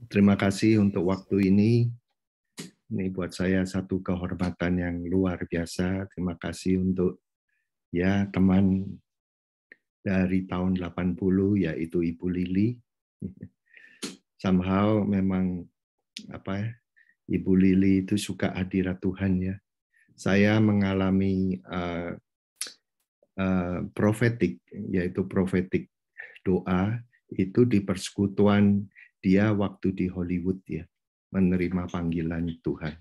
Terima kasih untuk waktu ini. Ini buat saya satu kehormatan yang luar biasa. Terima kasih untuk ya teman dari tahun 80 yaitu Ibu Lili. Somehow memang Ibu Lili itu suka hadirat Tuhan ya. Saya mengalami prophetic, yaitu prophetic doa itu di persekutuan dia waktu di Hollywood ya, menerima panggilan Tuhan.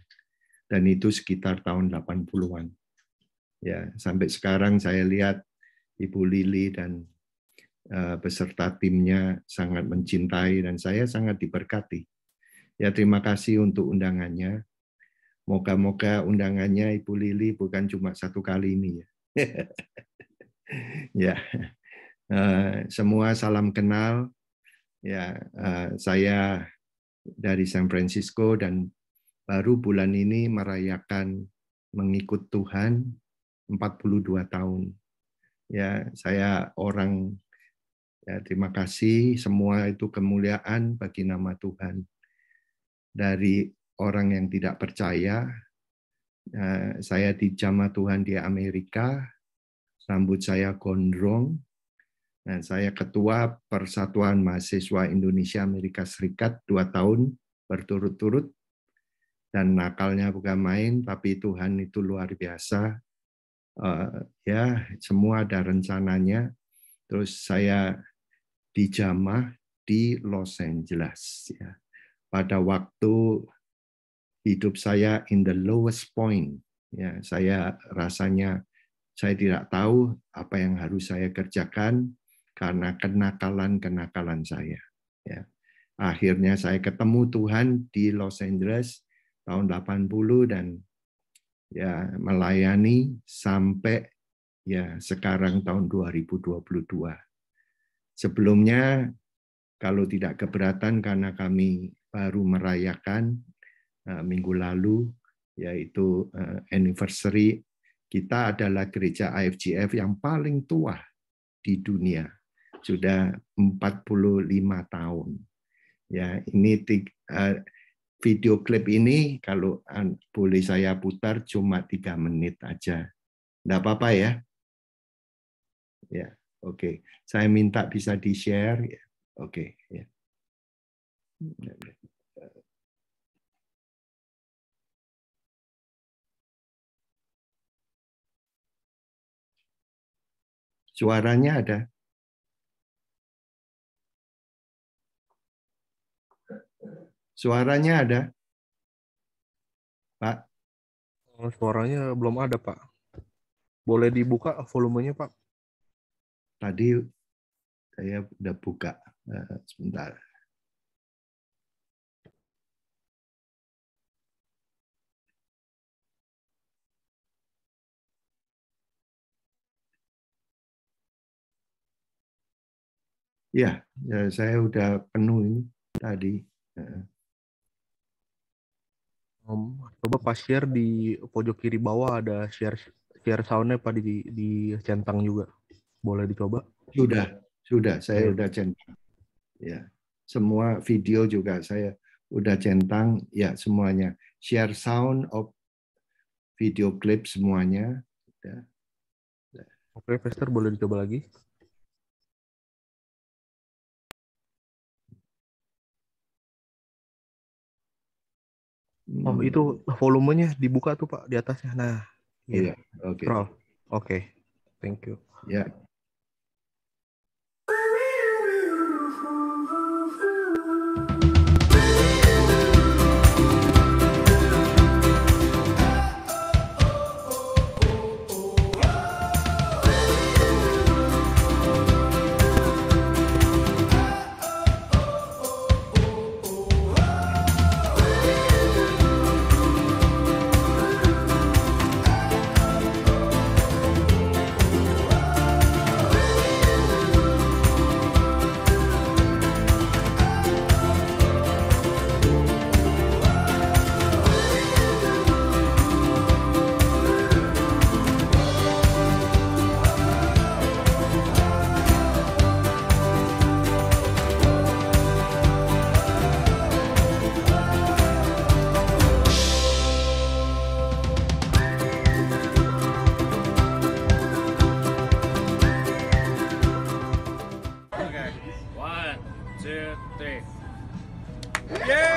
Dan itu sekitar tahun 80-an. Ya, sampai sekarang saya lihat Ibu Lili dan beserta timnya sangat mencintai dan saya sangat diberkati. Ya, terima kasih untuk undangannya. Moga-moga undangannya Ibu Lili bukan cuma satu kali ini ya. Ya, semua salam kenal. Ya, saya dari San Francisco dan baru bulan ini merayakan mengikut Tuhan 42 tahun. Ya, saya orang ya terima kasih, semua itu kemuliaan bagi nama Tuhan. Dari orang yang tidak percaya, saya dijamah Tuhan di Amerika, rambut saya gondrong, dan saya ketua Persatuan Mahasiswa Indonesia Amerika Serikat 2 tahun berturut-turut, dan nakalnya bukan main, tapi Tuhan itu luar biasa. Ya, semua ada rencananya. Terus saya dijamah di Los Angeles. Ya. Pada waktu hidup saya in the lowest point, ya, saya rasanya saya tidak tahu apa yang harus saya kerjakan karena kenakalan saya. Ya. Akhirnya saya ketemu Tuhan di Los Angeles tahun 80 dan ya melayani sampai ya sekarang tahun 2022. Sebelumnya kalau tidak keberatan karena kami baru merayakan minggu lalu yaitu anniversary, kita adalah gereja IFGF yang paling tua di dunia. Sudah 45 tahun. Ya, ini video klip ini kalau boleh saya putar cuma 3 menit aja. Enggak apa-apa ya? Ya, oke. Saya minta bisa di-share. Oke, ya. Suaranya ada? Suaranya ada? Pak? Suaranya belum ada, Pak. Boleh dibuka volumenya, Pak? Tadi saya udah buka. Sebentar. Ya, saya udah penuh ini tadi. Coba Pak share di pojok kiri bawah ada share sound-nya Pak di centang juga. Boleh dicoba? Sudah saya udah centang. Ya. Semua video juga saya udah centang ya semuanya. Share sound of video clip semuanya. Ya. Oke, Pastor boleh dicoba lagi? Oh, itu volumenya dibuka tuh Pak di atasnya. Nah, iya, oke. Oke. Thank you. Ya. 1, 2, 3. Yay!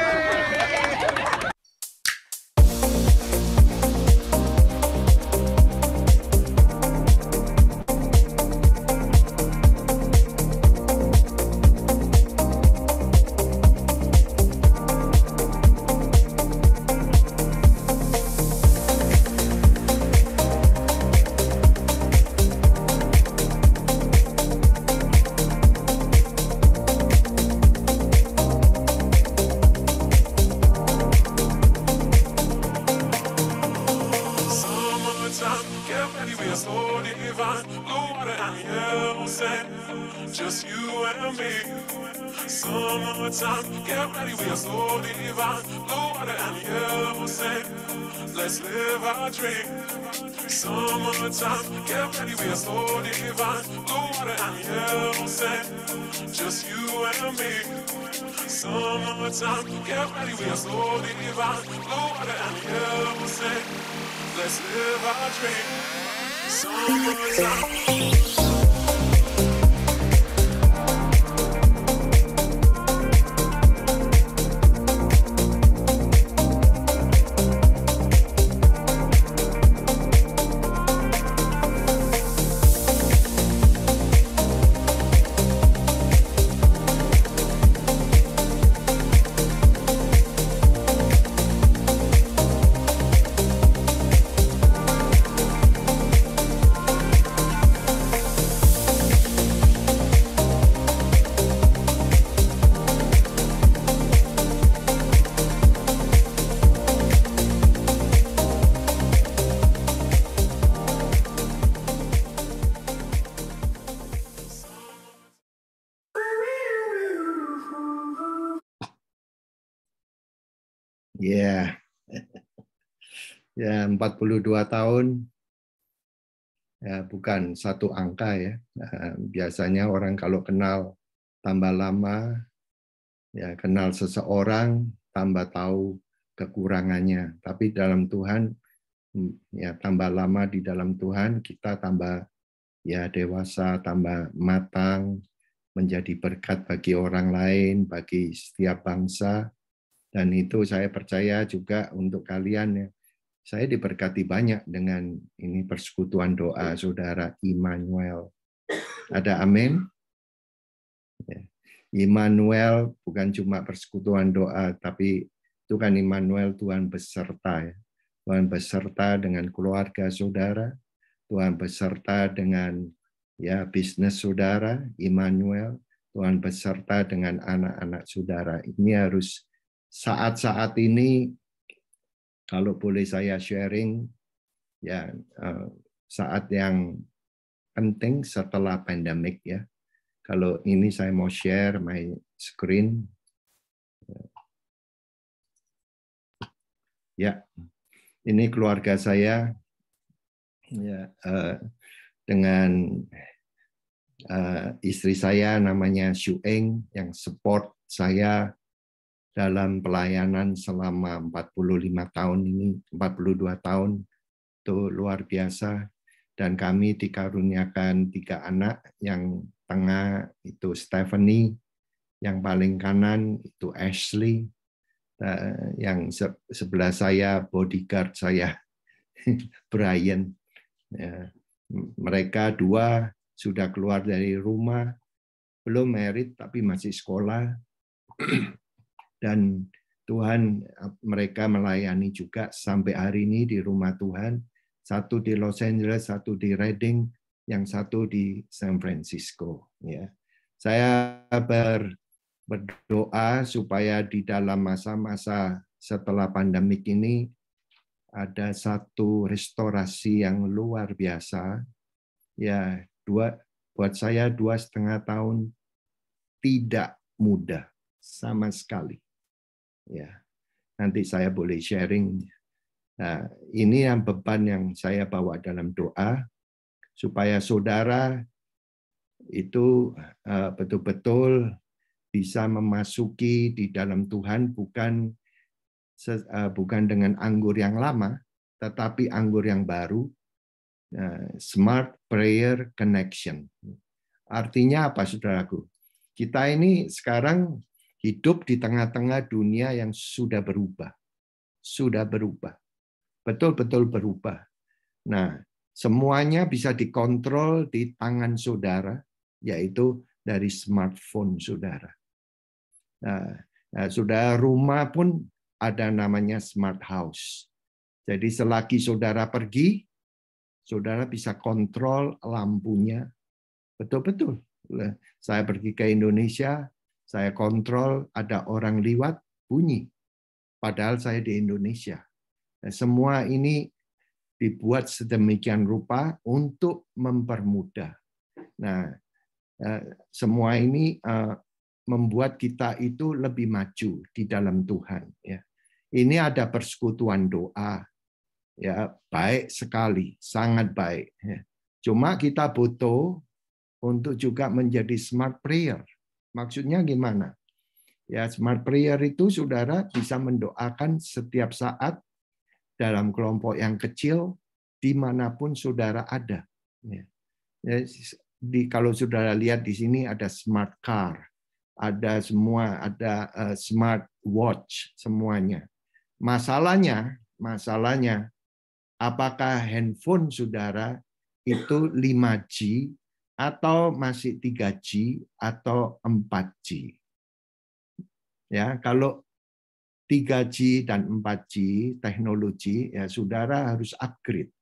Just you and me. Summertime, get ready, we are so divine. Blue water and yellow sand. Let's live our dream. Summertime, get ready, we are so divine. Blue water and yellow sand. Just you and me. Summertime, get ready, we are so divine. Blue water and yellow sand. Let's live our dream. Summertime. Ya, ya 42 tahun ya bukan satu angka ya. Biasanya orang kalau kenal tambah lama, ya kenal seseorang tambah tahu kekurangannya. Tapi dalam Tuhan, ya tambah lama di dalam Tuhan kita tambah ya dewasa, tambah matang, menjadi berkat bagi orang lain, bagi setiap bangsa. Dan itu saya percaya juga untuk kalian ya. Saya diberkati banyak dengan ini persekutuan doa Saudara Immanuel. Ada amin? Immanuel bukan cuma persekutuan doa, tapi itu kan Immanuel, Tuhan beserta ya. Tuhan beserta dengan keluarga saudara, Tuhan beserta dengan ya bisnis saudara, Immanuel, Tuhan beserta dengan anak-anak saudara. Ini harus saat-saat ini, kalau boleh saya sharing, ya saat yang penting setelah pandemik ya. Kalau ini saya mau share my screen. Ya, ini keluarga saya ya dengan istri saya namanya Shu Eng yang support saya dalam pelayanan selama 45 tahun ini, 42 tahun, itu luar biasa. Dan kami dikaruniakan 3 anak, yang tengah itu Stephanie, yang paling kanan itu Ashley, yang sebelah saya bodyguard saya, Brian. Mereka 2 sudah keluar dari rumah, belum married tapi masih sekolah. Dan Tuhan mereka melayani juga sampai hari ini di rumah Tuhan. Satu di Los Angeles, satu di Redding, yang satu di San Francisco. Ya, saya berdoa supaya di dalam masa-masa setelah pandemik ini ada satu restorasi yang luar biasa. Ya, buat saya 2,5 tahun tidak mudah sama sekali. Ya, nanti saya boleh sharing. Nah, ini yang beban yang saya bawa dalam doa, supaya saudara itu betul-betul bisa memasuki di dalam Tuhan, bukan dengan anggur yang lama, tetapi anggur yang baru, Smart Prayer Connection. Artinya apa, saudaraku? Kita ini sekarang hidup di tengah-tengah dunia yang sudah berubah. Sudah berubah. Betul-betul berubah. Nah, semuanya bisa dikontrol di tangan saudara, yaitu dari smartphone saudara. Nah, saudara, rumah pun ada namanya smart house. Jadi selagi saudara pergi, saudara bisa kontrol lampunya. Betul-betul. Saya pergi ke Indonesia, saya kontrol ada orang liwat, bunyi. Padahal saya di Indonesia. Nah, semua ini dibuat sedemikian rupa untuk mempermudah. Nah, semua ini membuat kita itu lebih maju di dalam Tuhan. Ya. Ini ada persekutuan doa, ya baik sekali, sangat baik. Ya. Cuma kita butuh untuk juga menjadi smart prayer. Maksudnya gimana? Ya, smart prayer itu saudara bisa mendoakan setiap saat dalam kelompok yang kecil dimanapun saudara ada. Ya. Kalau saudara lihat di sini ada smart car, ada semua, ada smart watch semuanya. Masalahnya, apakah handphone saudara itu 5G atau masih 3G atau 4G? Ya, kalau 3G dan 4G teknologi, ya saudara harus upgrade.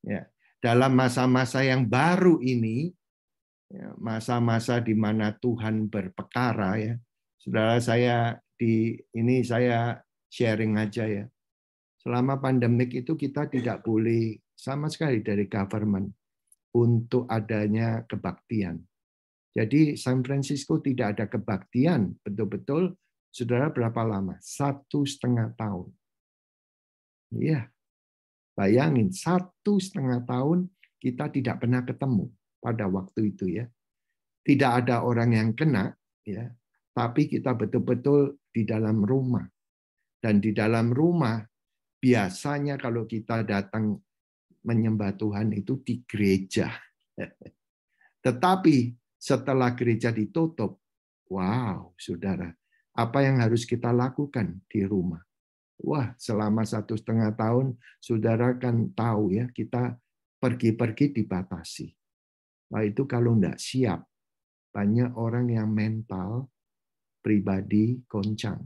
Ya, dalam masa-masa yang baru ini, masa-masa di mana Tuhan berperkara, ya, saudara, saya sharing aja ya. Selama pandemik itu kita tidak boleh sama sekali dari government untuk adanya kebaktian. Jadi San Francisco tidak ada kebaktian betul-betul, saudara, berapa lama? 1,5 tahun. Iya, bayangin 1,5 tahun kita tidak pernah ketemu pada waktu itu ya. Tidak ada orang yang kena, ya, tapi kita betul-betul di dalam rumah. Dan di dalam rumah biasanya kalau kita datang menyembah Tuhan itu di gereja. Tetapi setelah gereja ditutup, wow, saudara, apa yang harus kita lakukan di rumah? Wah, selama 1,5 tahun, saudara kan tahu ya, kita pergi-pergi dibatasi. Nah, itu kalau enggak siap, banyak orang yang mental pribadi goncang.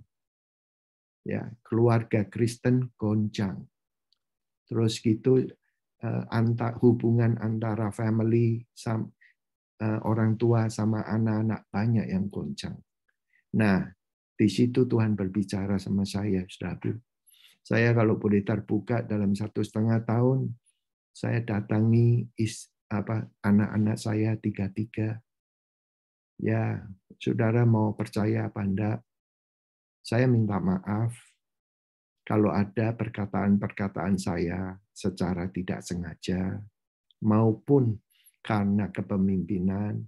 Ya, keluarga Kristen goncang. Terus gitu hubungan antara family orang tua sama anak-anak banyak yang goncang. Nah, di situ Tuhan berbicara sama saya, saudara. Saya kalau boleh terbuka dalam 1,5 tahun, saya datangi anak-anak saya 3. Ya, saudara mau percaya apa enggak? Saya minta maaf kalau ada perkataan-perkataan saya secara tidak sengaja maupun karena kepemimpinan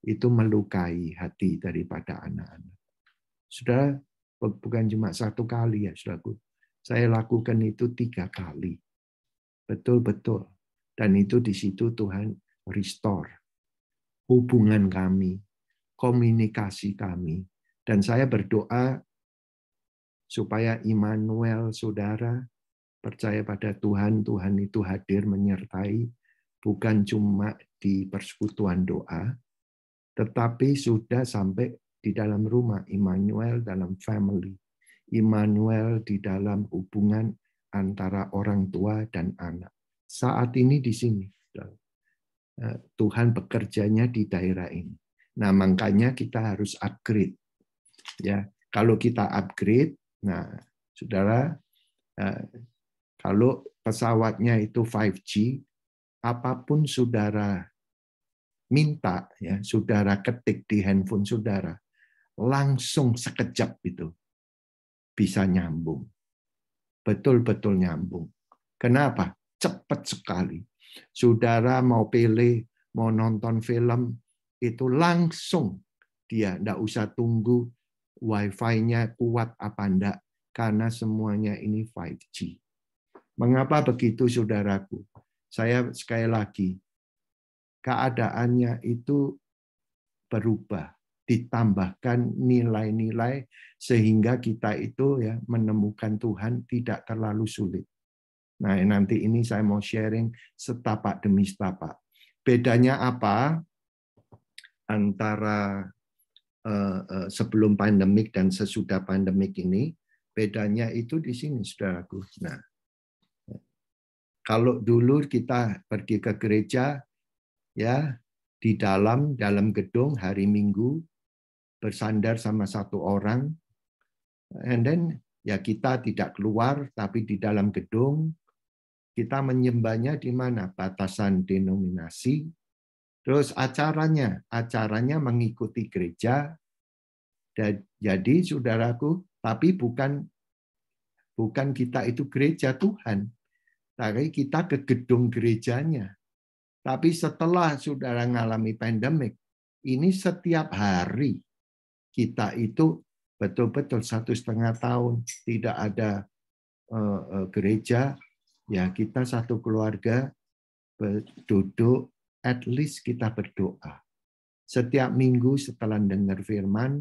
itu melukai hati daripada anak-anak. Saudara, bukan cuma 1 kali ya, saudaraku. Saya lakukan itu 3 kali. Betul-betul. Dan itu di situ Tuhan restore hubungan kami, komunikasi kami. Dan saya berdoa supaya Immanuel, saudara, percaya pada Tuhan, Tuhan itu hadir menyertai, bukan cuma di persekutuan doa, tetapi sudah sampai di dalam rumah, Immanuel dalam family, Immanuel di dalam hubungan antara orang tua dan anak. Saat ini di sini, Tuhan bekerjanya di daerah ini. Nah, makanya kita harus upgrade. Ya, kalau kita upgrade, nah, saudara, kalau pesawatnya itu 5G, apapun saudara minta, ya, saudara ketik di handphone saudara, langsung sekejap itu bisa nyambung. Betul-betul nyambung. Kenapa? Cepat sekali. Saudara mau pilih, mau nonton film, itu langsung dia, enggak usah tunggu Wi-Fi-nya kuat apa enggak, karena semuanya ini 5G. Mengapa begitu, saudaraku? Saya sekali lagi, keadaannya itu berubah. ditambahkan nilai-nilai sehingga kita itu ya menemukan Tuhan tidak terlalu sulit. Nah, nanti ini saya mau sharing setapak demi setapak. Bedanya apa antara sebelum pandemik dan sesudah pandemik ini? Bedanya itu di sini, saudaraku. Nah, kalau dulu kita pergi ke gereja, ya di dalam gedung hari Minggu bersandar sama satu orang, and then ya kita tidak keluar, tapi di dalam gedung kita menyembahnya di mana? Batasan denominasi. Terus acaranya mengikuti gereja. Jadi saudaraku, tapi bukan kita itu gereja Tuhan. Tapi kita ke gedung gerejanya. Tapi setelah saudara mengalami pandemik, ini setiap hari kita itu betul-betul 1,5 tahun tidak ada gereja. Ya, kita satu keluarga duduk, at least kita berdoa. Setiap minggu setelah dengar firman,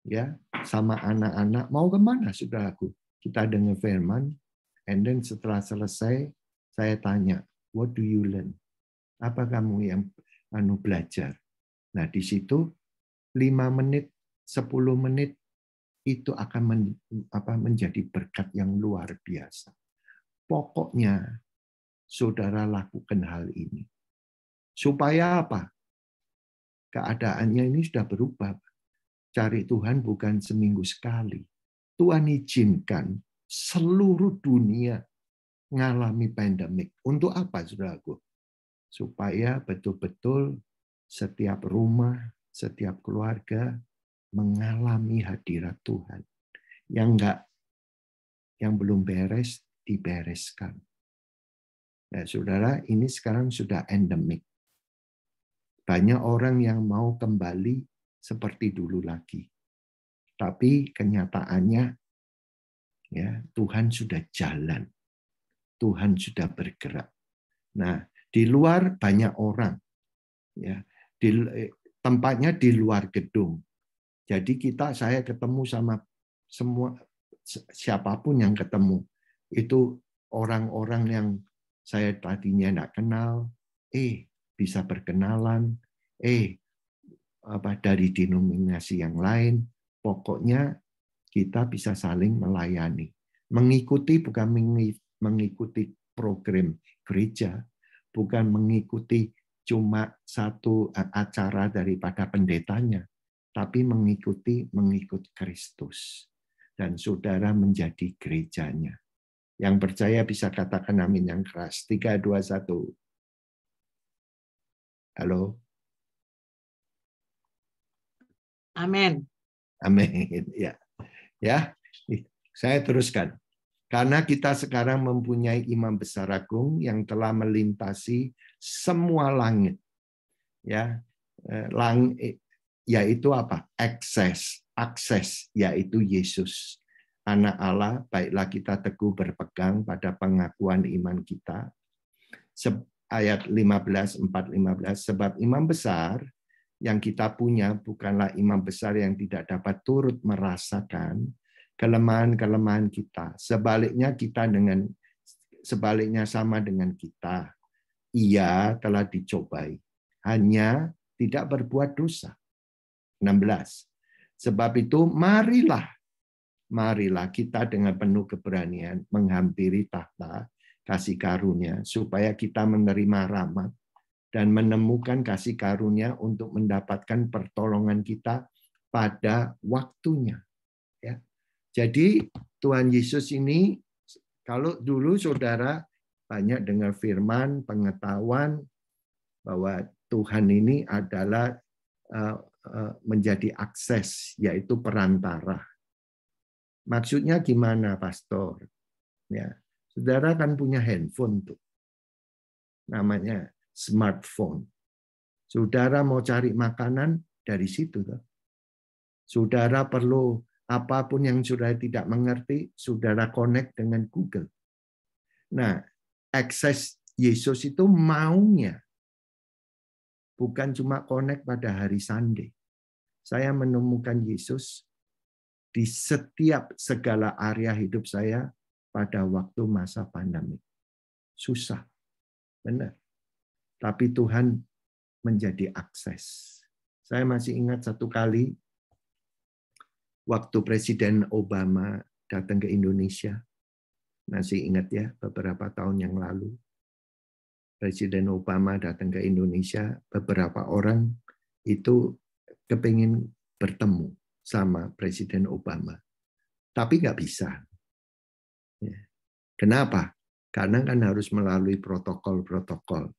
ya sama anak-anak, mau kemana saudaraku? Kita dengar firman, and then setelah selesai, saya tanya, what do you learn? Apa kamu yang belajar? Nah, di situ 5 menit, 10 menit, itu akan menjadi berkat yang luar biasa. Pokoknya, saudara lakukan hal ini. Supaya apa? Keadaannya ini sudah berubah. Cari Tuhan bukan seminggu sekali. Tuhan izinkan seluruh dunia mengalami pandemik. Untuk apa, saudaraku? Supaya betul-betul setiap rumah, setiap keluarga mengalami hadirat Tuhan. Yang belum beres, dibereskan. Ya, saudara, ini sekarang sudah endemik. Banyak orang yang mau kembali seperti dulu lagi. Tapi kenyataannya, ya Tuhan sudah jalan. Tuhan sudah bergerak. Nah, di luar banyak orang. Ya, tempatnya di luar gedung. Jadi saya ketemu sama semua, siapapun yang ketemu. Itu orang-orang yang saya tadinya tidak kenal, bisa berkenalan, dari denominasi yang lain. Pokoknya kita bisa saling melayani. Mengikuti bukan mengikuti program gereja, bukan mengikuti cuma satu acara daripada pendetanya, tapi mengikut Kristus. Dan saudara menjadi gerejanya. Yang percaya bisa katakan amin yang keras. 3, 2, 1. Halo? Amin. Amin. Ya. Ya, saya teruskan. Karena kita sekarang mempunyai imam besar agung yang telah melintasi semua langit. Ya. Yaitu apa? Akses, yaitu Yesus. Anak Allah, baiklah kita teguh berpegang pada pengakuan iman kita. Ayat 15, sebab imam besar yang kita punya bukanlah imam besar yang tidak dapat turut merasakan kelemahan-kelemahan kita. Sebaliknya sama dengan kita. Ia telah dicobai, hanya tidak berbuat dosa. 16. Sebab itu marilah kita dengan penuh keberanian menghampiri tahta kasih karunia supaya kita menerima rahmat dan menemukan kasih karunia untuk mendapatkan pertolongan kita pada waktunya. Ya. Jadi Tuhan Yesus ini, kalau dulu saudara banyak dengar firman, pengetahuan bahwa Tuhan ini adalah menjadi akses, yaitu perantara. Maksudnya gimana, Pastor? Ya, saudara kan punya handphone tuh, namanya smartphone. Saudara mau cari makanan dari situ, tuh. Saudara perlu apapun yang saudara tidak mengerti, saudara connect dengan Google. Nah, akses Yesus itu maunya bukan cuma connect pada hari Sunday. Saya menemukan Yesus di setiap segala area hidup saya pada waktu masa pandemi. Susah, benar. Tapi Tuhan menjadi akses. Saya masih ingat satu kali waktu Presiden Obama datang ke Indonesia. Masih ingat ya, beberapa tahun yang lalu. Presiden Obama datang ke Indonesia, beberapa orang itu kepingin bertemu sama Presiden Obama. Tapi nggak bisa. Kenapa? Karena kan harus melalui protokol-protokol.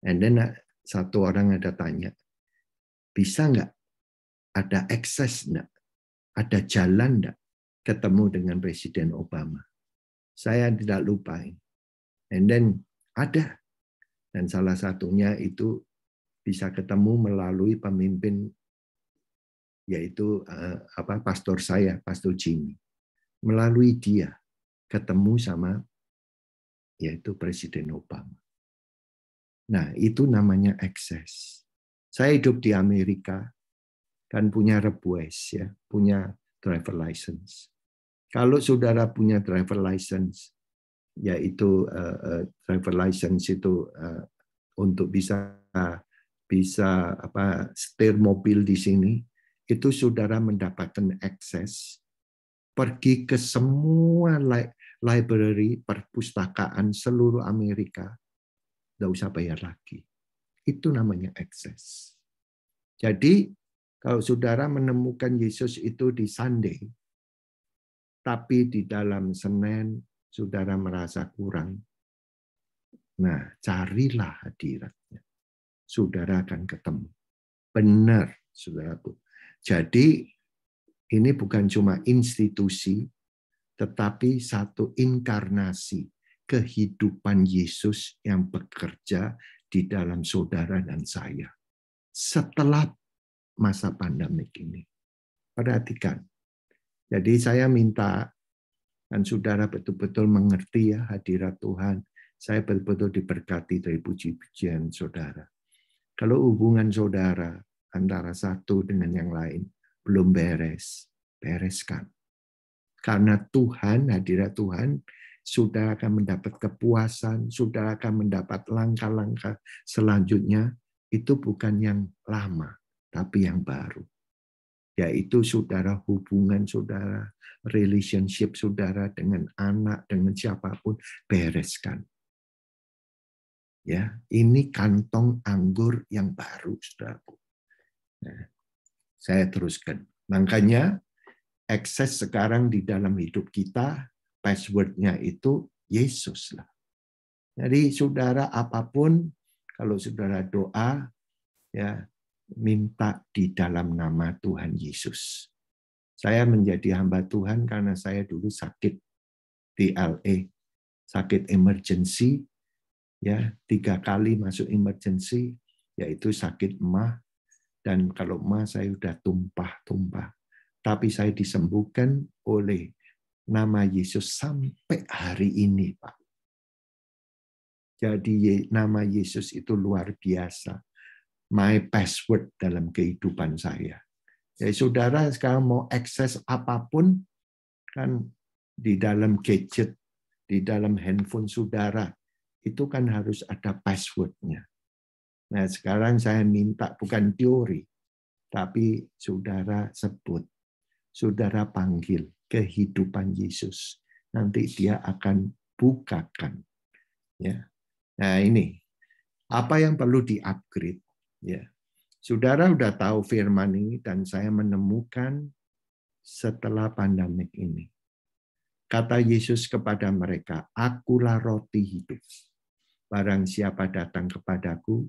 And then satu orang ada tanya, bisa nggak? Ada akses nggak? Ada jalan nggak ketemu dengan Presiden Obama? Saya tidak lupa. And then ada. Dan salah satunya itu bisa ketemu melalui pemimpin, yaitu pastor saya, Pastor Jimmy. Melalui dia ketemu sama yaitu Presiden Obama. Nah, itu namanya akses. Saya hidup di Amerika, kan punya rebues, ya, punya driver license. Kalau saudara punya driver license, yaitu driver license itu untuk bisa setir mobil di sini, itu saudara mendapatkan akses pergi ke semua library, perpustakaan seluruh Amerika, nggak usah bayar lagi. Itu namanya akses. Jadi kalau saudara menemukan Yesus itu di Sunday, tapi di dalam Senin saudara merasa kurang, nah carilah hadiratnya. Saudara akan ketemu. Benar, saudaraku. Jadi ini bukan cuma institusi, tetapi satu inkarnasi kehidupan Yesus yang bekerja di dalam saudara dan saya. Setelah masa pandemik ini. Perhatikan. Jadi saya minta dan saudara betul-betul mengerti ya hadirat Tuhan. Saya betul-betul diberkati dari puji-pujian saudara. Kalau hubungan saudara antara satu dengan yang lain belum beres, bereskan. Karena Tuhan, hadirat Tuhan, saudara akan mendapat kepuasan, saudara akan mendapat langkah-langkah selanjutnya, itu bukan yang lama, tapi yang baru. Yaitu saudara, hubungan saudara, relationship saudara dengan anak, dengan siapapun, bereskan. Ya, ini kantong anggur yang baru, saudaraku. Nah, saya teruskan. Makanya, akses sekarang di dalam hidup kita, password-nya itu Yesus lah. Jadi saudara apapun, kalau saudara doa, ya minta di dalam nama Tuhan Yesus. Saya menjadi hamba Tuhan karena saya dulu sakit di LA, sakit emergency, ya 3 kali masuk emergency, yaitu sakit emah, dan kalau emah saya sudah tumpah-tumpah. Tapi saya disembuhkan oleh nama Yesus sampai hari ini, Pak. Jadi nama Yesus itu luar biasa. My password dalam kehidupan saya. Jadi saudara sekarang mau akses apapun, kan di dalam gadget, di dalam handphone saudara, itu kan harus ada password-nya. Nah sekarang saya minta bukan teori, tapi saudara sebut. Saudara panggil kehidupan Yesus. Nanti dia akan bukakan. Ya. Nah ini, apa yang perlu di-upgrade? Ya. Saudara udah tahu firman ini dan saya menemukan setelah pandemik ini. Kata Yesus kepada mereka, akulah roti hidup. Barang siapa datang kepadaku,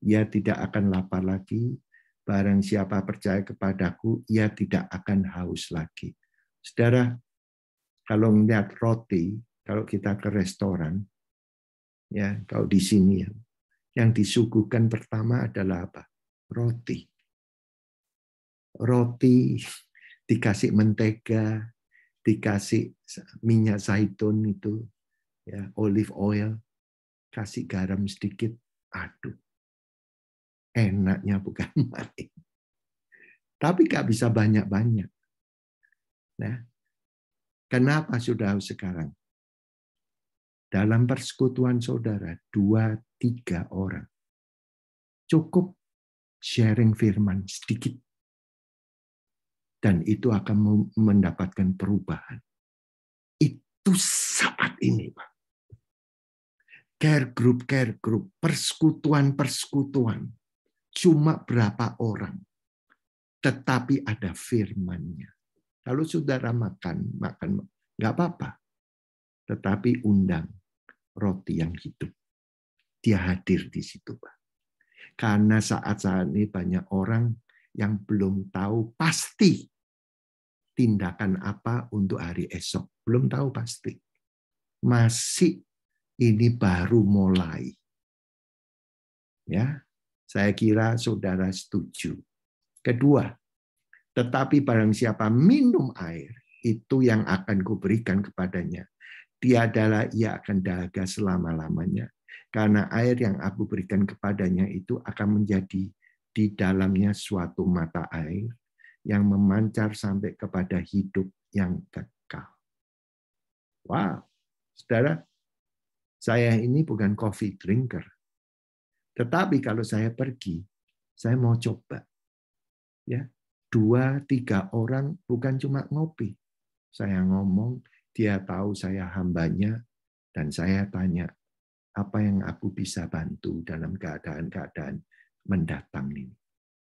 ia tidak akan lapar lagi. Barang siapa percaya kepadaku, ia tidak akan haus lagi. Saudara, kalau melihat roti, kalau kita ke restoran, ya kalau di sini yang disuguhkan pertama adalah apa? Roti. Roti dikasih mentega, dikasih minyak zaitun itu, ya olive oil, kasih garam sedikit, aduh. Enaknya bukan main. Tapi nggak bisa banyak-banyak. Nah, kenapa saudara sekarang? Dalam persekutuan saudara, 2-3 orang. Cukup sharing firman sedikit. Dan itu akan mendapatkan perubahan. Itu saat ini, Pak. Care group, persekutuan. Cuma berapa orang. Tetapi ada firman-Nya. Kalau saudara makan nggak apa-apa. Tetapi undang roti yang hidup. Dia hadir di situ, Pak. Karena saat-saat ini banyak orang yang belum tahu pasti tindakan apa untuk hari esok. Belum tahu pasti. Masih ini baru mulai. Ya, saya kira saudara setuju. Kedua, tetapi barang siapa minum air, itu yang akan kuberikan kepadanya. Tiadalah ia akan dahaga selama-lamanya. Karena air yang aku berikan kepadanya itu akan menjadi di dalamnya suatu mata air yang memancar sampai kepada hidup yang kekal. Wow, saudara, saya ini bukan coffee drinker. Tetapi kalau saya pergi, saya mau coba. Ya, 2-3 orang bukan cuma ngopi. Saya ngomong, dia tahu saya hambanya, dan saya tanya, apa yang aku bisa bantu dalam keadaan-keadaan mendatang ini.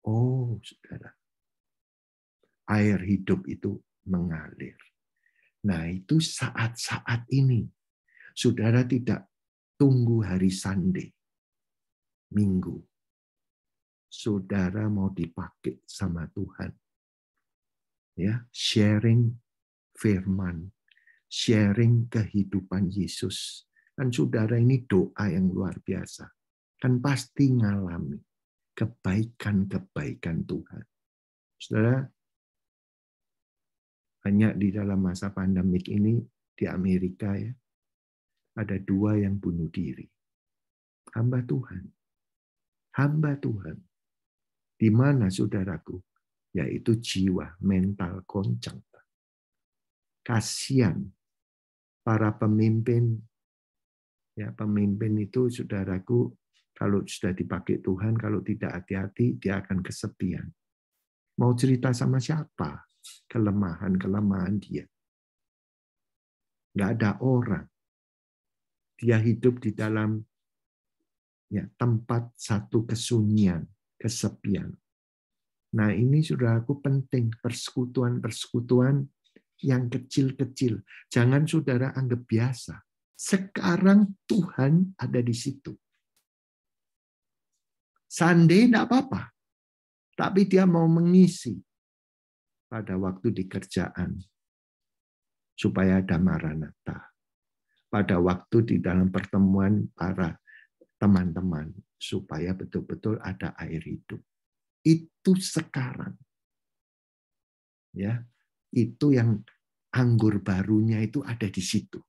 Oh, saudara. Air hidup itu mengalir. Nah, itu saat-saat ini. Saudara tidak tunggu hari Sunday, Minggu. Saudara mau dipakai sama Tuhan. Ya, sharing firman, sharing kehidupan Yesus. Kan saudara ini doa yang luar biasa. Kan pasti ngalami kebaikan-kebaikan Tuhan. Saudara, banyak di dalam masa pandemik ini di Amerika ya, ada 2 yang bunuh diri. Hamba Tuhan. Hamba Tuhan. Di mana saudaraku? Yaitu jiwa, mental goncang. Kasihan para pemimpin. Ya, pemimpin itu saudaraku, kalau sudah dipakai Tuhan, kalau tidak hati-hati, dia akan kesepian. Mau cerita sama siapa? Kelemahan dia. Nggak ada orang. Dia hidup di dalam ya, tempat satu kesunyian, kesepian. Nah, ini saudaraku penting, persekutuan yang kecil-kecil. Jangan saudara anggap biasa. Sekarang Tuhan ada di situ. Sunday tidak apa-apa. Tapi dia mau mengisi pada waktu di kerjaan. Supaya ada Maranatha. Pada waktu di dalam pertemuan para teman-teman. Supaya betul-betul ada air hidup. Itu sekarang. Ya, itu yang anggur barunya itu ada di situ.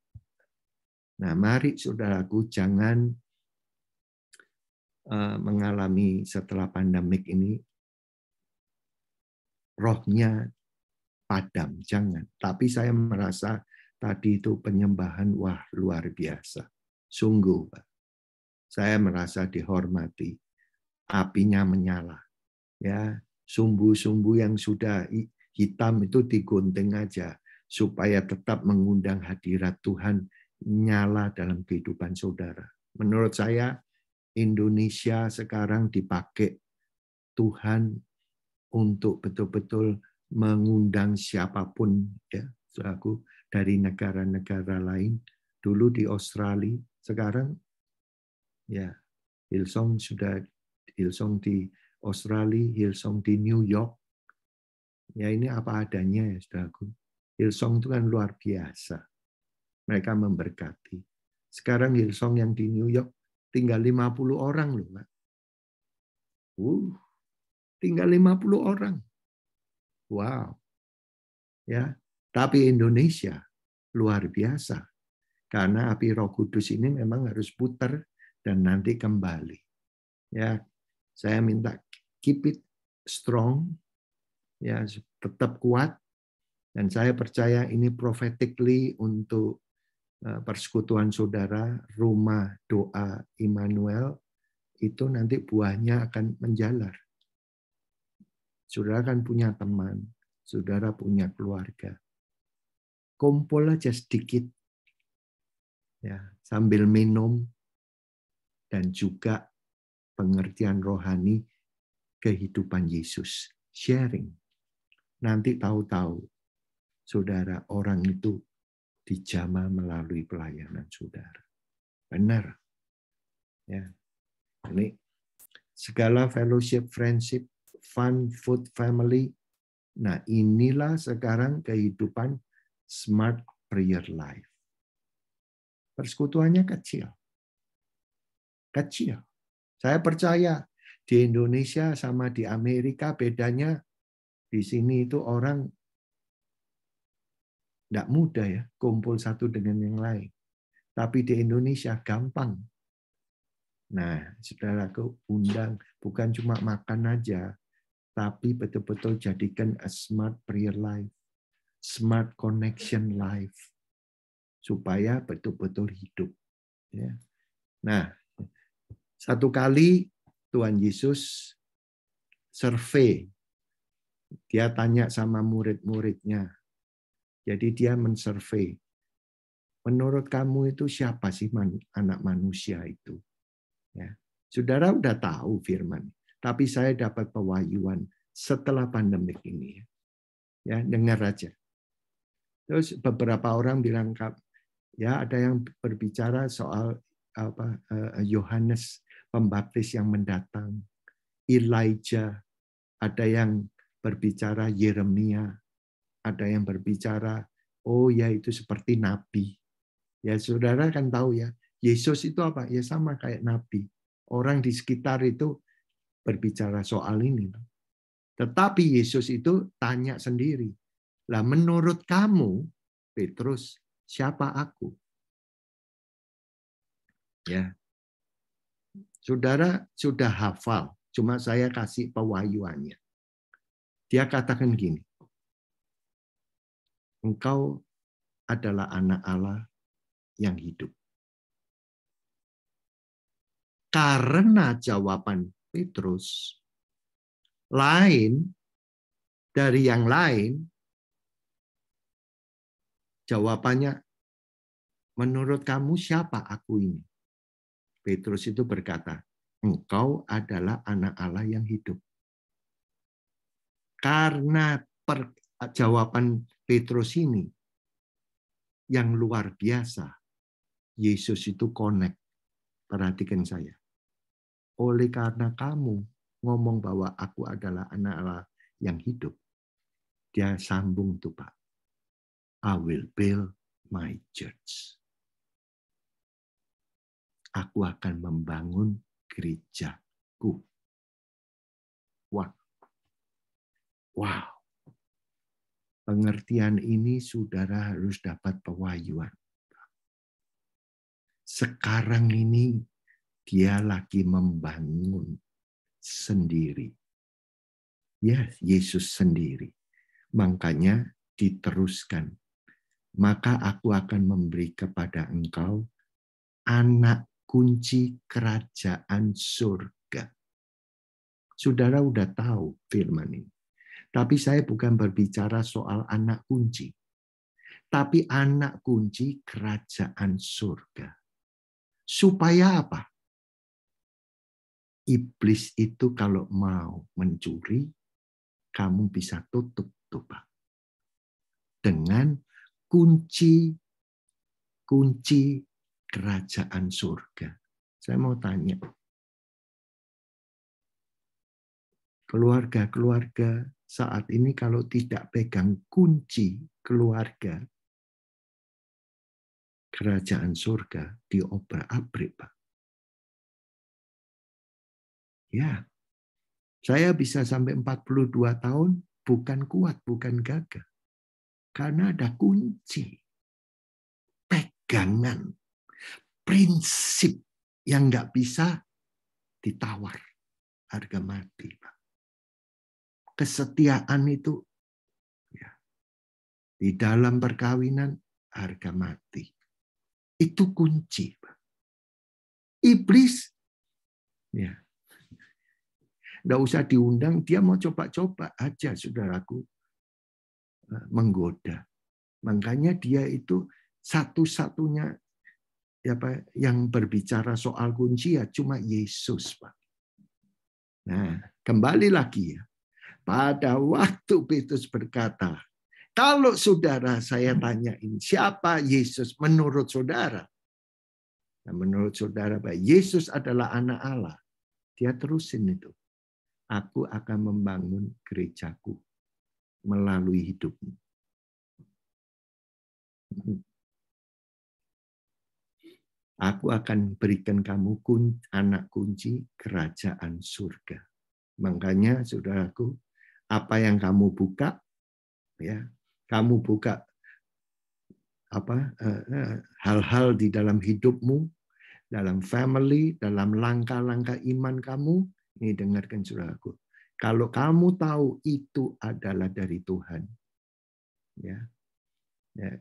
Nah, mari saudaraku jangan mengalami setelah pandemik ini rohnya padam, jangan. Tapi saya merasa tadi itu penyembahan wah luar biasa. Sungguh, Pak. Saya merasa dihormati. Apinya menyala. Ya, sumbu-sumbu yang sudah hitam itu digunting aja supaya tetap mengundang hadirat Tuhan nyala dalam kehidupan saudara. Menurut saya Indonesia sekarang dipakai Tuhan untuk betul-betul mengundang siapapun ya, saudaraku, dari negara-negara lain. Dulu di Australia, sekarang ya Hillsong di Australia, Hillsong di New York. Ya ini apa adanya ya saudaraku. Hillsong itu kan luar biasa. Mereka memberkati. Sekarang Hillsong yang di New York tinggal 50 orang loh, Pak. Tinggal 50 orang. Wow. Ya, tapi Indonesia luar biasa. Karena api Roh Kudus ini memang harus putar dan nanti kembali. Ya, saya minta keep it strong, ya tetap kuat, dan saya percaya ini prophetically untuk persekutuan saudara, rumah doa Immanuel, itu nanti buahnya akan menjalar. Saudara kan punya teman, saudara punya keluarga. Kumpul aja sedikit, ya, sambil minum, dan juga pengertian rohani kehidupan Yesus. Sharing. Nanti tahu-tahu, saudara, orang itu dijamah melalui pelayanan saudara. Benar. Ya. Ini segala fellowship, friendship, fun, food, family. Nah, inilah sekarang kehidupan smart prayer life. Persekutuannya kecil. Kecil. Saya percaya di Indonesia sama di Amerika bedanya, di sini itu orang tidak mudah ya kumpul satu dengan yang lain. Tapi di Indonesia gampang. Nah, saudaraku, undang bukan cuma makan aja, tapi betul-betul jadikan a smart prayer life, smart connection life, supaya betul-betul hidup. Ya. Nah, satu kali Tuhan Yesus survei, dia tanya sama murid-muridnya. Jadi dia mensurvei, menurut kamu itu siapa sih anak manusia itu? Ya. Saudara udah tahu firman, tapi saya dapat pewahyuan setelah pandemik ini. Ya, dengar aja. Terus beberapa orang bilang, ya ada yang berbicara soal Yohanes Pembaptis yang mendatang, Elijah, ada yang berbicara Yeremia, ada yang berbicara, oh ya itu seperti nabi. Ya saudara kan tahu ya, Yesus itu apa? Ya sama kayak nabi. Orang di sekitar itu berbicara soal ini. Tetapi Yesus itu tanya sendiri. Lah menurut kamu, Petrus, siapa aku? Ya. Saudara sudah hafal, cuma saya kasih pewahyuannya. Dia katakan gini, engkau adalah anak Allah yang hidup. Karena jawaban Petrus lain dari yang lain, jawabannya, menurut kamu siapa aku ini? Petrus itu berkata, engkau adalah anak Allah yang hidup. Karena jawaban Petrus ini yang luar biasa, Yesus itu connect. Perhatikan saya. Oleh karena kamu ngomong bahwa aku adalah anak Allah yang hidup, dia sambung tuh Pak. I will build my church. Aku akan membangun gerejaku. Wah. Wow. Pengertian ini saudara harus dapat pewahyuan. Sekarang ini dia lagi membangun sendiri. Ya, Yesus sendiri. Makanya diteruskan. Maka aku akan memberi kepada engkau anak kunci kerajaan surga. Saudara udah tahu firman ini. Tapi saya bukan berbicara soal anak kunci. Tapi anak kunci kerajaan surga. Supaya apa? Iblis itu kalau mau mencuri, kamu bisa tutup tuh Pak. Dengan kunci kerajaan surga. Saya mau tanya. Keluarga-keluarga saat ini kalau tidak pegang kunci keluarga, kerajaan surga diobrak-abrik, Pak. Ya, saya bisa sampai 42 tahun bukan kuat, bukan gagah. Karena ada kunci, pegangan, prinsip yang nggak bisa ditawar, harga mati, Pak. kesetiaan itu ya, di dalam perkawinan harga mati. Itu kunci. Iblis ya, nggak usah diundang, dia mau coba-coba aja, saudaraku, menggoda. Makanya dia itu satu-satunya yang berbicara soal kunci ya cuma Yesus, Pak. Nah, kembali lagi ya. Pada waktu Petrus berkata, kalau saudara saya tanyain siapa Yesus menurut saudara? Nah, menurut saudara, Pak, Yesus adalah anak Allah. Dia terusin itu. Aku akan membangun gerejaku melalui hidupmu. Aku akan berikan kamu anak kunci kerajaan surga. Makanya saudaraku, apa yang kamu buka, ya, kamu buka hal-hal di dalam hidupmu, dalam family, dalam langkah-langkah iman kamu, ini dengarkan saudaraku. Kalau kamu tahu itu adalah dari Tuhan, ya,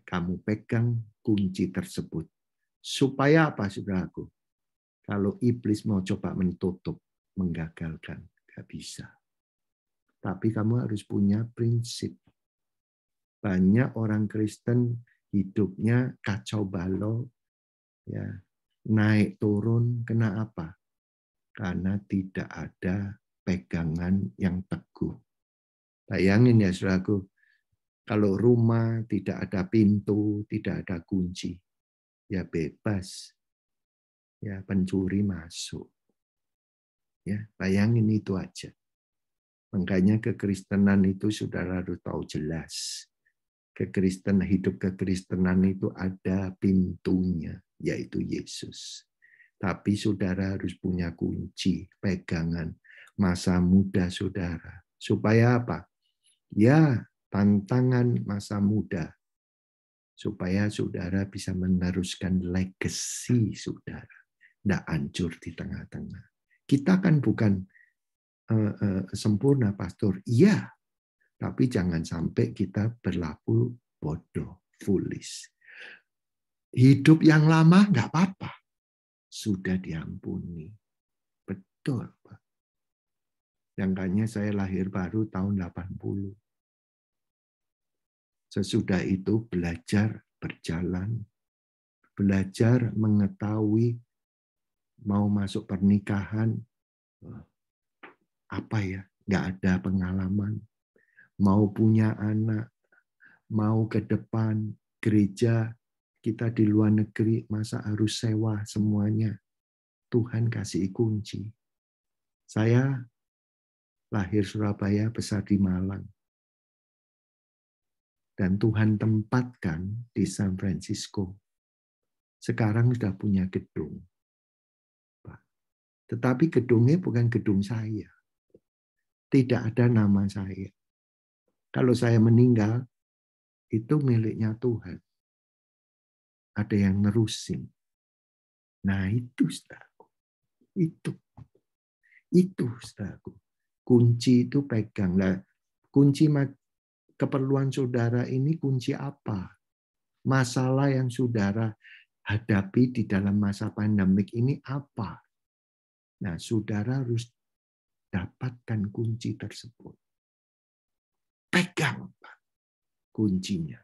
kamu pegang kunci tersebut. Supaya apa, saudaraku? Kalau iblis mau coba menutup, menggagalkan, nggak bisa. Tapi kamu harus punya prinsip. Banyak orang Kristen hidupnya kacau balau, ya, naik turun, kena apa? Karena tidak ada pegangan yang teguh. Bayangin ya, saudaraku, kalau rumah tidak ada pintu, tidak ada kunci, ya bebas, ya pencuri masuk. Ya, bayangin itu aja. Makanya kekristenan itu saudara harus tahu jelas. Hidup kekristenan itu ada pintunya, yaitu Yesus. Tapi saudara harus punya kunci, pegangan masa muda saudara. Supaya apa? Ya, tantangan masa muda. Supaya saudara bisa meneruskan legacy saudara. Tidak hancur di tengah-tengah. Kita kan bukan sempurna, pastor. Iya, tapi jangan sampai kita berlaku bodoh, foolish. Hidup yang lama nggak apa-apa. Sudah diampuni. Betul, Pak. Makanya saya lahir baru tahun 80. Sesudah itu belajar berjalan, belajar mengetahui mau masuk pernikahan, apa ya, nggak ada pengalaman. Mau punya anak, mau ke depan, gereja, kita di luar negeri, masa harus sewa semuanya. Tuhan kasih kunci. Saya lahir Surabaya, besar di Malang. Dan Tuhan tempatkan di San Francisco. Sekarang sudah punya gedung. Tetapi gedungnya bukan gedung saya. Tidak ada nama saya. Kalau saya meninggal, itu miliknya Tuhan. Ada yang nerusin. Nah itu, saudaraku. Itu, saudaraku. Kunci itu pegang. Nah, kunci keperluan saudara ini kunci apa? Masalah yang saudara hadapi di dalam masa pandemik ini apa? Nah, saudara harus dapatkan kunci tersebut. Pegang, Pak, kuncinya.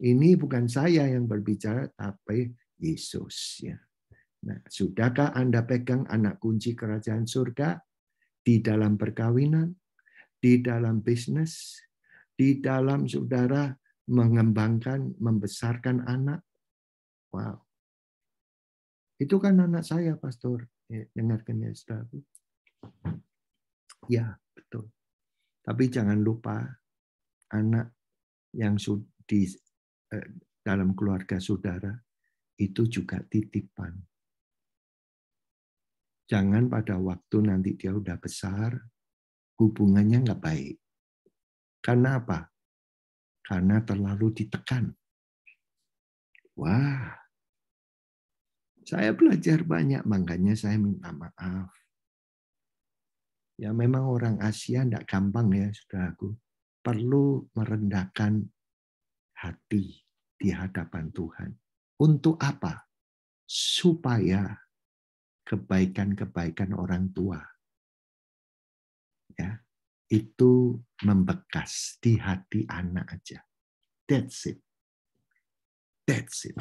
Ini bukan saya yang berbicara, tapi Yesus. Ya. Nah, sudahkah Anda pegang anak kunci kerajaan surga di dalam perkawinan, di dalam bisnis, di dalam saudara mengembangkan, membesarkan anak? Wow. Itu kan anak saya, pastor. Dengarkan ya, saudara. Ya, betul. Tapi jangan lupa, anak yang di dalam keluarga saudara, itu juga titipan. Jangan pada waktu nanti dia udah besar, hubungannya nggak baik. Karena apa? Karena terlalu ditekan. Wah, saya belajar banyak, makanya saya minta maaf. Ya memang orang Asia tidak gampang ya, saudaraku. Perlu merendahkan hati di hadapan Tuhan. Untuk apa? Supaya kebaikan-kebaikan orang tua ya itu membekas di hati anak aja. That's it. That's it.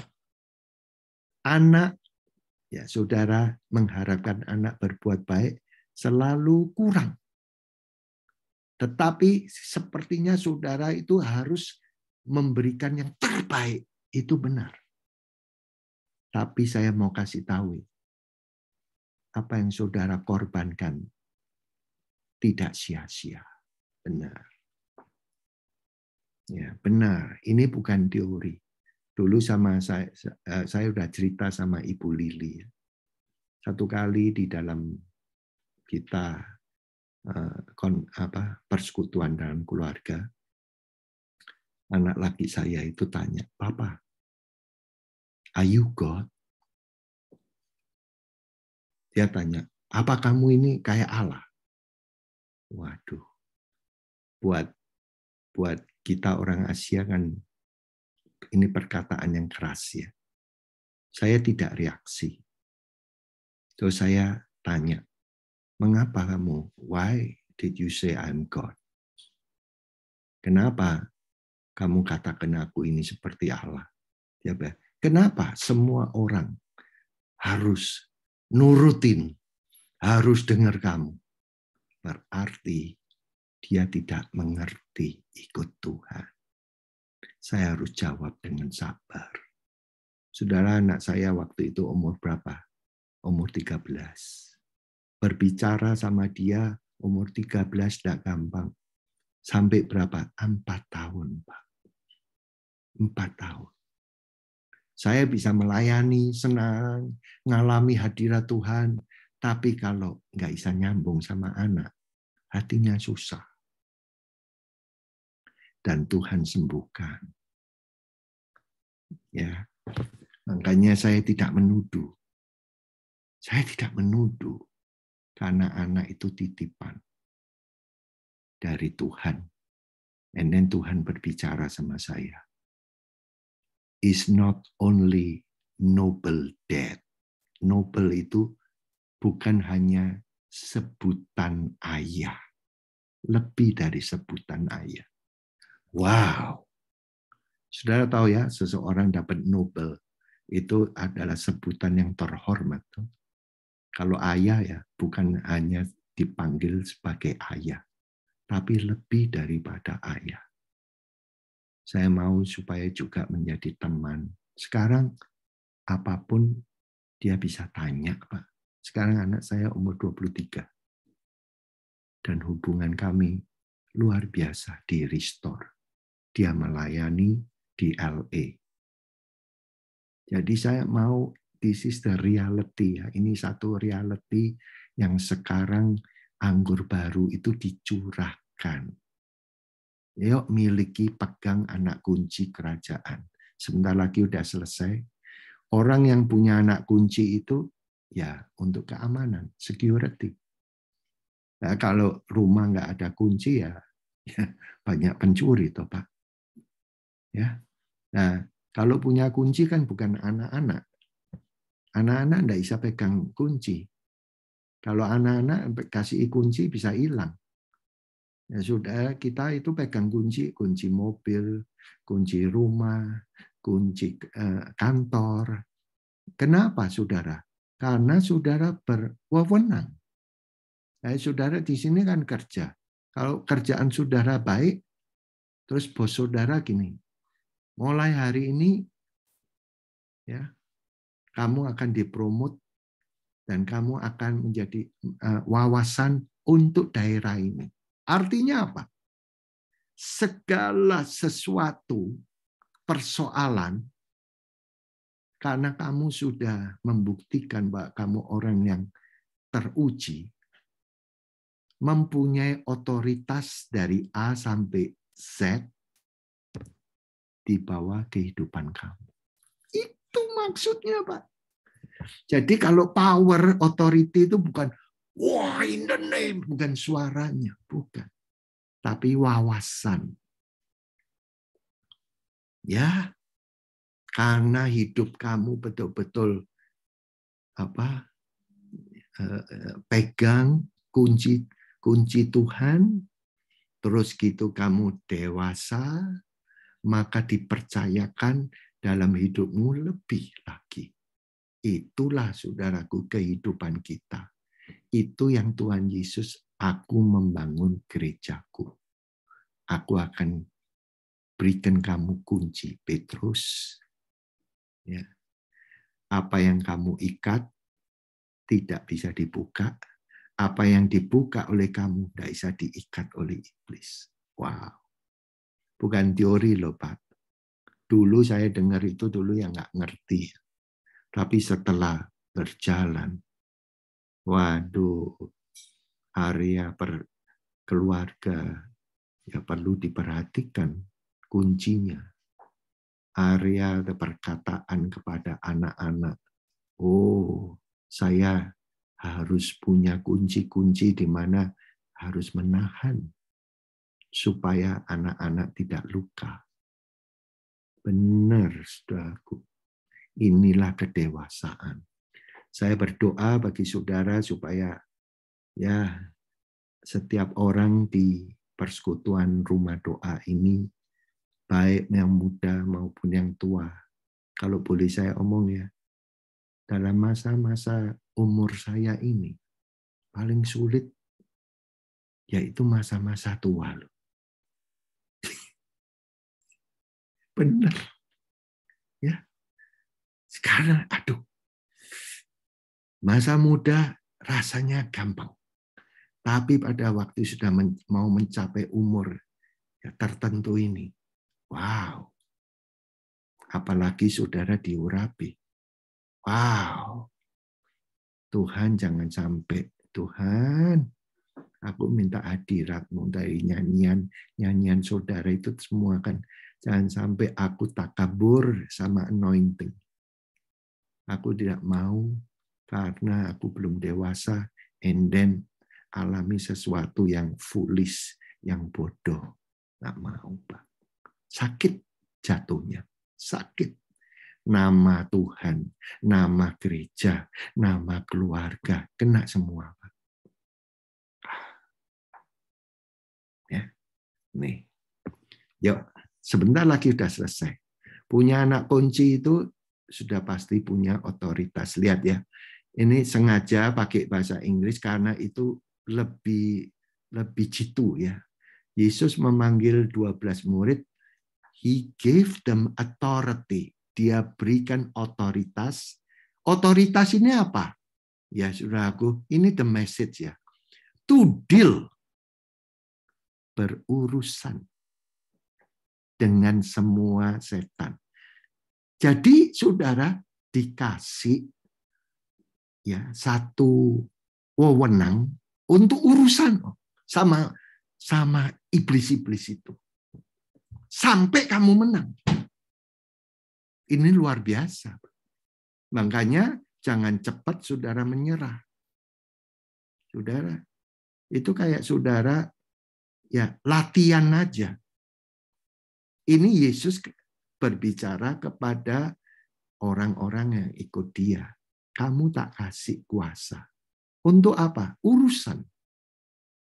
Anak, ya saudara mengharapkan anak berbuat baik selalu kurang. Tetapi sepertinya saudara itu harus memberikan yang terbaik. Itu benar. Tapi saya mau kasih tahu, apa yang saudara korbankan tidak sia-sia. Benar. Ya, benar. Ini bukan teori. Dulu sama saya sudah cerita sama Ibu Lili. Satu kali di dalam kita persekutuan dalam keluarga, anak laki saya itu tanya, "Papa, are you God?" Dia tanya, "Apa kamu ini kayak Allah?" Waduh, buat kita orang Asia kan ini perkataan yang keras ya. Saya tidak reaksi. Terus saya tanya, "Mengapa kamu? Why did you say I'm God?" Kenapa kamu katakan aku ini seperti Allah? Dia bilang, "Kenapa semua orang harus nurutin, harus dengar kamu?" Berarti dia tidak mengerti ikut Tuhan. Saya harus jawab dengan sabar. Saudara, anak saya waktu itu umur berapa? Umur 13. Berbicara sama dia umur 13 tidak gampang. Sampai berapa? 4 tahun, Pak. 4 tahun. Saya bisa melayani, senang, ngalami hadirat Tuhan. Tapi kalau nggak bisa nyambung sama anak, hatinya susah. Dan Tuhan sembuhkan. Ya, makanya saya tidak menuduh. Saya tidak menuduh. Karena anak itu titipan dari Tuhan. And then Tuhan berbicara sama saya. Is not only noble death. Noble itu bukan hanya sebutan ayah. Lebih dari sebutan ayah. Wow. Saudara tahu ya, seseorang dapat Nobel. Itu adalah sebutan yang terhormat. Kalau ayah ya, bukan hanya dipanggil sebagai ayah. Tapi lebih daripada ayah. Saya mau supaya juga menjadi teman. Sekarang apapun dia bisa tanya, Pak. Sekarang anak saya umur 23. Dan hubungan kami luar biasa di restore. Dia melayani di LA. Jadi saya mau, this is the reality. Ini satu reality yang sekarang anggur baru itu dicurahkan. Yuk miliki, pegang anak kunci kerajaan. Sebentar lagi udah selesai. Orang yang punya anak kunci itu ya untuk keamanan, security. Nah, kalau rumah nggak ada kunci ya banyak pencuri toh Pak. Ya. Nah, kalau punya kunci kan bukan anak-anak. Anak-anak nggak bisa pegang kunci. Kalau anak-anak kasih kunci bisa hilang. Ya sudah, kita itu pegang kunci, kunci mobil, kunci rumah, kunci kantor. Kenapa, saudara? Karena saudara berwenang. Saudara di sini kan kerja. Kalau kerjaan saudara baik, terus bos saudara gini, mulai hari ini, ya, kamu akan dipromot dan kamu akan menjadi wawasan untuk daerah ini. Artinya apa? Segala sesuatu persoalan, karena kamu sudah membuktikan bahwa kamu orang yang teruji, mempunyai otoritas dari A sampai Z di bawah kehidupan kamu. Itu maksudnya, Pak. Jadi kalau power, authority itu bukan, Wah, in the name. Bukan suaranya, bukan. Tapi wawasan. Ya, karena hidup kamu betul-betul pegang kunci Tuhan, terus gitu kamu dewasa, maka dipercayakan dalam hidupmu lebih lagi. Itulah saudaraku kehidupan kita. Itu yang Tuhan Yesus, aku membangun gerejaku. Aku akan berikan kamu kunci, Petrus. Ya. Apa yang kamu ikat tidak bisa dibuka. Apa yang dibuka oleh kamu tidak bisa diikat oleh iblis. Wow. Bukan teori loh, Pak. Dulu saya dengar itu dulu yang nggak ngerti. Tapi setelah berjalan, waduh, area keluarga ya perlu diperhatikan kuncinya. Area perkataan kepada anak-anak. Oh, saya harus punya kunci-kunci di mana harus menahan supaya anak-anak tidak luka. Benar, saudaraku. Inilah kedewasaan. Saya berdoa bagi saudara supaya ya setiap orang di persekutuan rumah doa ini, baik yang muda maupun yang tua, kalau boleh saya omong ya, dalam masa-masa umur saya ini, paling sulit yaitu masa-masa tua. Benar. Ya. Sekarang, masa muda rasanya gampang. Tapi pada waktu sudah mau mencapai umur ya, tertentu ini, wow. Apalagi saudara diurapi. Wow. Tuhan jangan sampai, Tuhan, aku minta hadirat-Mu dari nyanyian saudara itu semua kan. Jangan sampai aku takabur sama anointing. Aku tidak mau karena aku belum dewasa, and then alami sesuatu yang foolish, yang bodoh. Nggak mau, Pak. Sakit jatuhnya. Sakit. Nama Tuhan, nama gereja, nama keluarga, kena semua, Pak. Ya. Nih. Yuk, sebentar lagi sudah selesai. Punya anak kunci itu sudah pasti punya otoritas. Lihat ya. Ini sengaja pakai bahasa Inggris karena itu lebih jitu ya. Yesus memanggil 12 murid, He gave them authority. Dia berikan otoritas. Otoritas ini apa? Ya, saudaraku, ini the message ya. To deal, berurusan dengan semua setan. Jadi, saudara dikasih ya satu wewenang untuk urusan sama iblis-iblis itu. Sampai kamu menang. Ini luar biasa. Makanya jangan cepat saudara menyerah. Saudara, itu kayak saudara ya latihan aja. Ini Yesus berbicara kepada orang-orang yang ikut dia. Kamu tak kasih kuasa. Untuk apa? Urusan.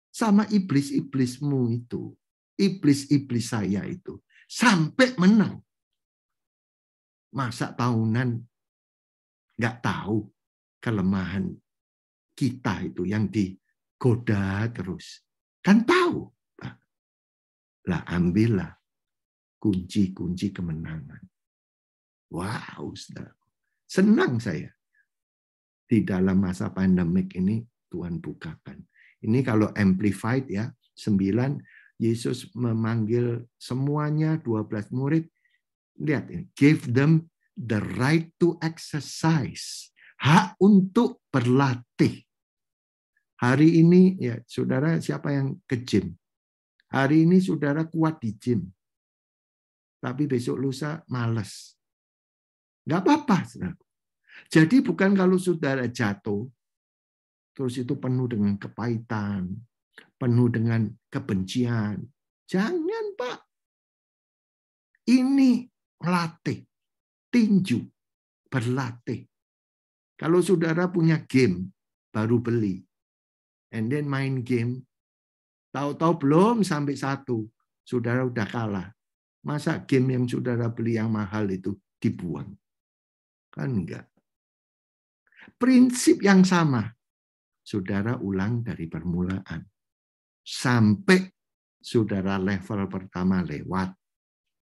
Sama iblis-iblismu itu. Iblis-iblis saya itu. Sampai menang. Masa tahunan nggak tahu kelemahan kita itu yang digoda terus. Kan tahu. Lah ambillah kunci-kunci kemenangan. Wow, saudara. Senang saya. Di dalam masa pandemik ini Tuhan bukakan. Ini kalau amplified ya, 9, Yesus memanggil semuanya 12 murid. Lihat ini, give them the right to exercise. Hak untuk berlatih. Hari ini ya, saudara siapa yang ke gym? Hari ini saudara kuat di gym. Tapi besok lusa malas. Enggak apa-apa, saudara. Jadi bukan kalau saudara jatuh, terus itu penuh dengan kepahitan, penuh dengan kebencian. Jangan, Pak. Ini melatih, tinju, berlatih. Kalau saudara punya game, baru beli, and then main game, tahu-tahu belum sampai 1, saudara udah kalah. Masa game yang saudara beli yang mahal itu dibuang? Kan enggak. Prinsip yang sama, saudara ulang dari permulaan. Sampai saudara level pertama lewat.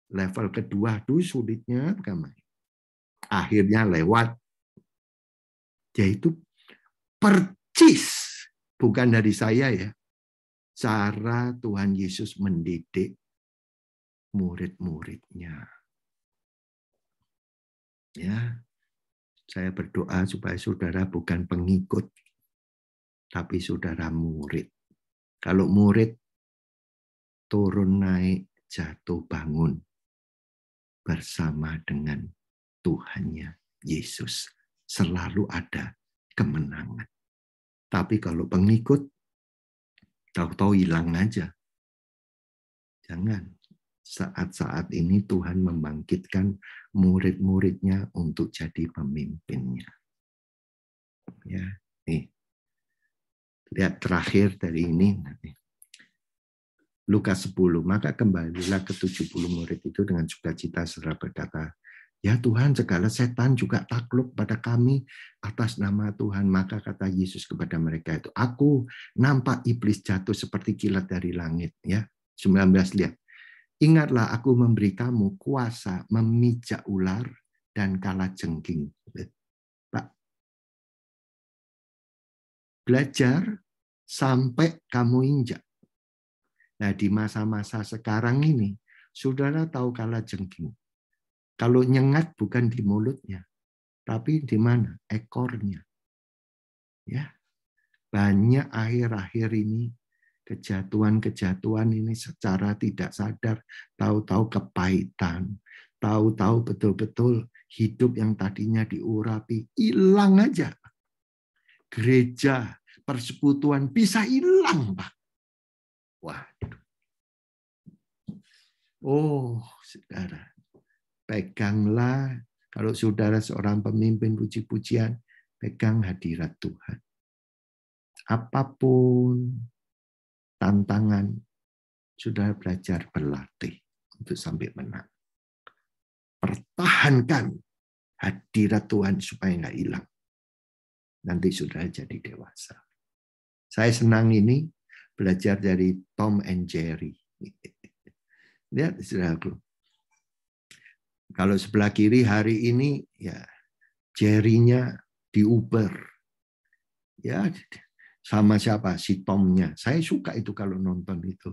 Level kedua, sulitnya bagaimana? Akhirnya lewat. Yaitu percis, bukan dari saya ya, cara Tuhan Yesus mendidik murid-muridnya. Ya, saya berdoa supaya saudara bukan pengikut, tapi saudara murid. Kalau murid, turun naik, jatuh bangun bersama dengan Tuhannya Yesus. Selalu ada kemenangan. Tapi kalau pengikut, tahu-tahu hilang aja. Jangan. Saat-saat ini Tuhan membangkitkan murid-muridnya untuk jadi pemimpinnya. Ya, nih. Lihat terakhir dari ini. Lukas 10, maka kembalilah ke 70 murid itu dengan sukacita serta berkata, ya Tuhan, segala setan juga takluk pada kami atas nama Tuhan. Maka kata Yesus kepada mereka itu, aku nampak iblis jatuh seperti kilat dari langit. Ya, 19 lihat. Ingatlah aku memberi kamu kuasa memijak ular dan kalajengking. Pak, belajar sampai kamu injak. Nah, di masa-masa sekarang ini, saudara tahu kalajengking. Kalau nyengat bukan di mulutnya, tapi di mana? Ekornya. Ya, banyak akhir-akhir ini kejatuhan-kejatuhan ini secara tidak sadar, tahu-tahu kepahitan, tahu-tahu betul-betul hidup yang tadinya diurapi hilang aja. Gereja, persekutuan bisa hilang, Pak. Waduh. Oh, saudara. Peganglah, kalau saudara seorang pemimpin puji-pujian, pegang hadirat Tuhan. Apapun tantangan, saudara belajar berlatih untuk sampai menang. Pertahankan hadirat Tuhan supaya nggak hilang. Nanti saudara jadi dewasa. Saya senang ini belajar dari Tom and Jerry. Lihat saudaraku. Kalau sebelah kiri hari ini ya Jerry-nya diuber. Ya, sama siapa? Si Tom-nya. Saya suka itu kalau nonton itu.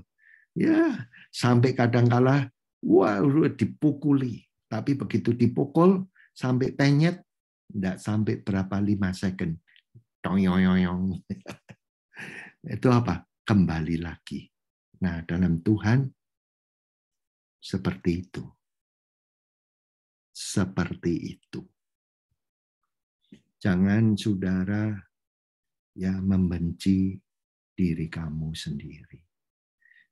Ya, sampai kadang-kala wah dipukuli. Tapi begitu dipukul sampai penyet, enggak sampai berapa 5 second. Toyoyoyong. Itu apa? Kembali lagi. Nah, dalam Tuhan seperti itu. Seperti itu. Jangan saudara ya membenci diri kamu sendiri.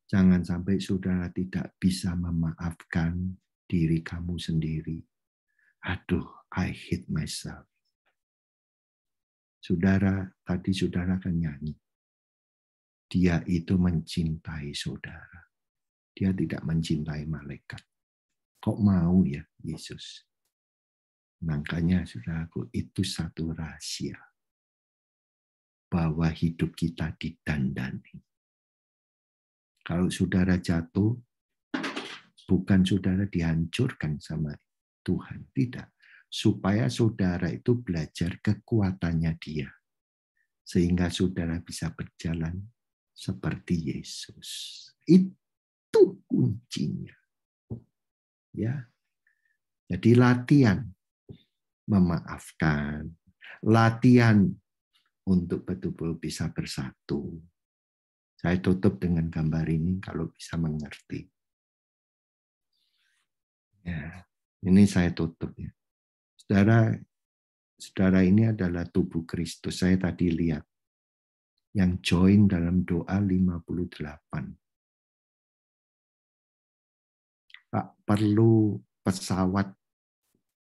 Jangan sampai saudara tidak bisa memaafkan diri kamu sendiri. Aduh, I hate myself. Saudara, tadi saudara kan nyanyi. Dia itu mencintai saudara. Dia tidak mencintai malaikat. Kok mau ya Yesus? Makanya saudaraku, itu satu rahasia. Bahwa hidup kita didandani. Kalau saudara jatuh, bukan saudara dihancurkan sama Tuhan. Tidak. Supaya saudara itu belajar kekuatannya dia. Sehingga saudara bisa berjalan seperti Yesus. Itu kuncinya. Ya. Jadi latihan memaafkan, latihan untuk betul-betul bisa bersatu. Saya tutup dengan gambar ini kalau bisa mengerti. Ya, ini saya tutup ya. Saudara ini adalah tubuh Kristus. Saya tadi lihat yang join dalam doa 58. Pak, perlu pesawat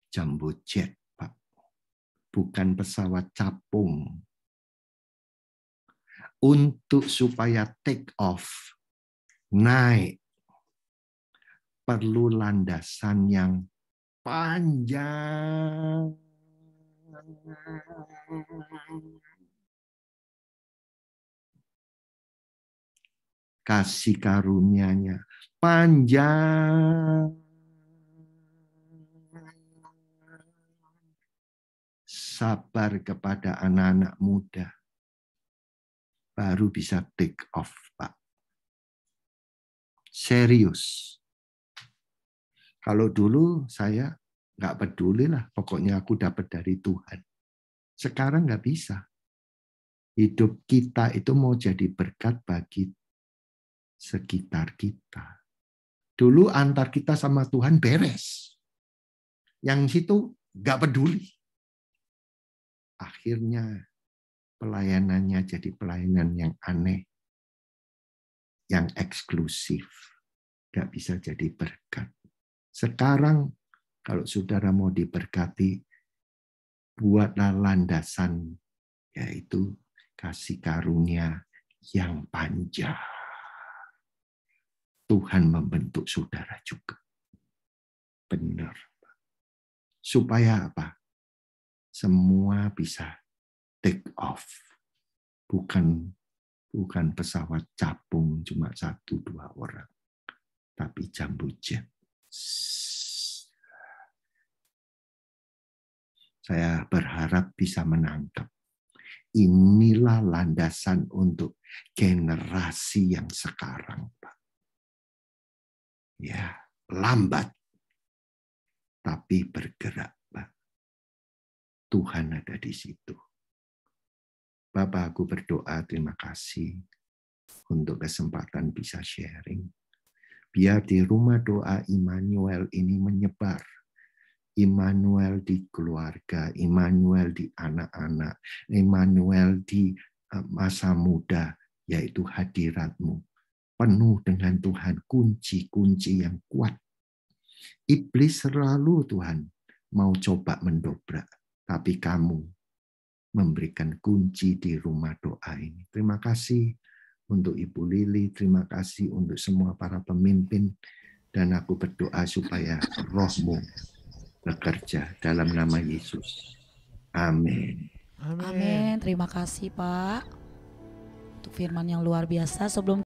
jumbo jet, Pak. Bukan pesawat capung. Untuk supaya take off, naik, perlu landasan yang panjang. Kasih karunia-Nya panjang. Sabar kepada anak-anak muda. Baru bisa take off, Pak. Serius. Kalau dulu saya nggak peduli lah, pokoknya aku dapat dari Tuhan. Sekarang nggak bisa. Hidup kita itu mau jadi berkat bagi sekitar kita. Dulu antar kita sama Tuhan beres. Yang situ nggak peduli. Akhirnya pelayanannya jadi pelayanan yang aneh, yang eksklusif. Nggak bisa jadi berkat. Sekarang kalau saudara mau diberkati, buatlah landasan, yaitu kasih karunia yang panjang. Tuhan membentuk saudara juga. Benar. Supaya apa? Semua bisa take off. Bukan pesawat capung cuma 1-2 orang. Tapi jumbo jet. Saya berharap bisa menangkap. Inilah landasan untuk generasi yang sekarang, Pak. Ya, lambat. Tapi bergerak, Pak. Tuhan ada di situ. Bapak, aku berdoa terima kasih untuk kesempatan bisa sharing. Biar di rumah doa Immanuel ini menyebar. Immanuel di keluarga, Immanuel di anak-anak, Immanuel di masa muda, yaitu hadirat-Mu. Penuh dengan Tuhan, kunci-kunci yang kuat. Iblis selalu Tuhan mau coba mendobrak, tapi Kamu memberikan kunci di rumah doa ini. Terima kasih untuk Ibu Lili, terima kasih untuk semua para pemimpin, dan aku berdoa supaya Roh-Mu bekerja dalam nama Yesus. Amin. Amin. Terima kasih Pak untuk firman yang luar biasa. Sebelum